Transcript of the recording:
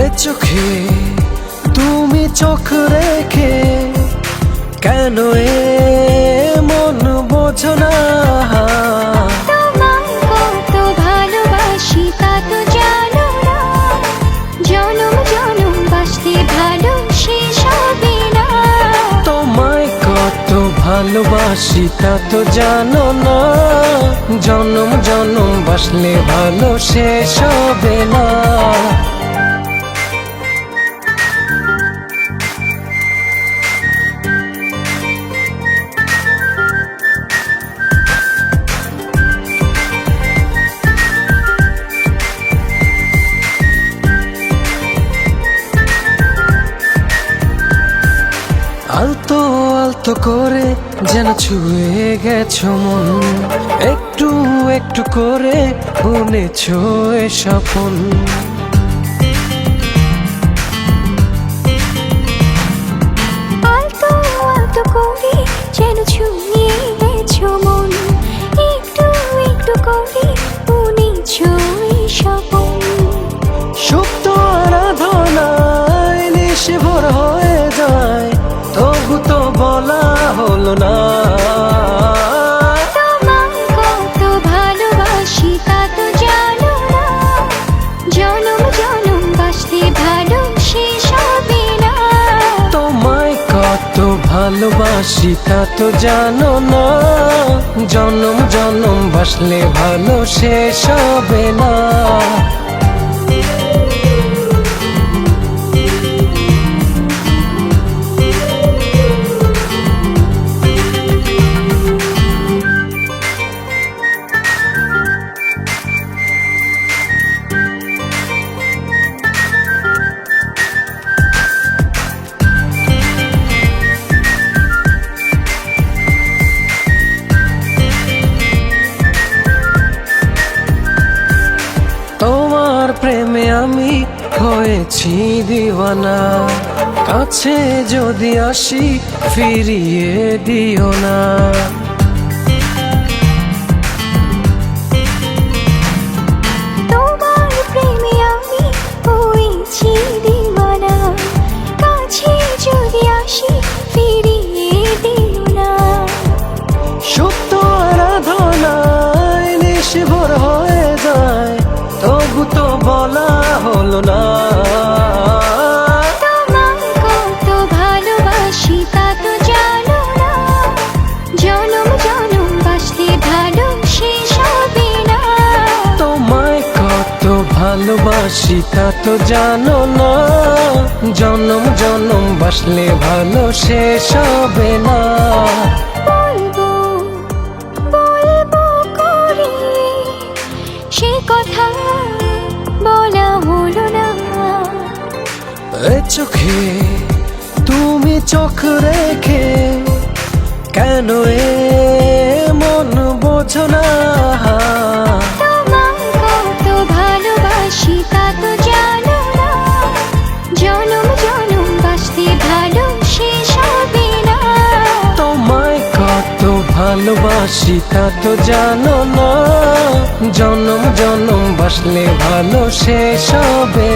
এ চোখে তুমি চোখ রেখে কেন মন বোঝো না? তোমায় কত ভালোবাসি তা তো জানো না, জনম জনম বাসতে ভালো শেষ হবে না। তোমায় কত ভালোবাসি তা তো জানো না, জনম জনম বাসলে ভালো শেষ হবে না। আলতো আলতো করে যেন ছুঁয়ে গেছো মন, একটু একটু করে বুনেছো এ স্বপন। আলতো আলতো করে যেন ছুঁয়ে গেছো মন, একটু একটু করে বুনেছো এই স্বপন। সুপ্ত আরাধনায় নিশে ভোর হয়ে যায়, তবু তো বলা হলো না। তোমায় কত ভালোবাসি তা তো জানো না, জনম জনম বাসতে ভালো শেষ হবে না। তোমায় কত ভালোবাসি তা তো জানো না, জনম জনম বাসলে ভালো শেষ হবে না। তোমার প্রেমে আমি হয়েছি দিওয়ানা, কাছে যদি আসি ফিরিয়ে দিও না। তোমার প্রেমে আমি হয়েছি দিওয়ানা, কাছে যদি আসি ফিরিয়ে দিও না। সুপ্ত আরাধনায় নিশে ভোর হয়ে যায়, তবু তো বলা হলো না। তোমায় কত ভালোবাসি তা তো জানো না, জনম জনম বাসতে ভালো শেষ হবে না। তোমায় কত ভালোবাসি তা তো জানো না, জনম জনম বাসলে ভালো শেষ হবে না। বলবো বলবো করে সে কথা বলা হলো না, এ চোখে তুমি চোখ রেখে কেন মন বোঝো না? তোমায় কত ভালোবাসি তা তো জানো না, জনম জনম বাসতে ভালো শেষ হবে না। তোমায় কত ভালোবাসি তা তো জানো না, জনম জনম বাসলে ভালো শেষ হবে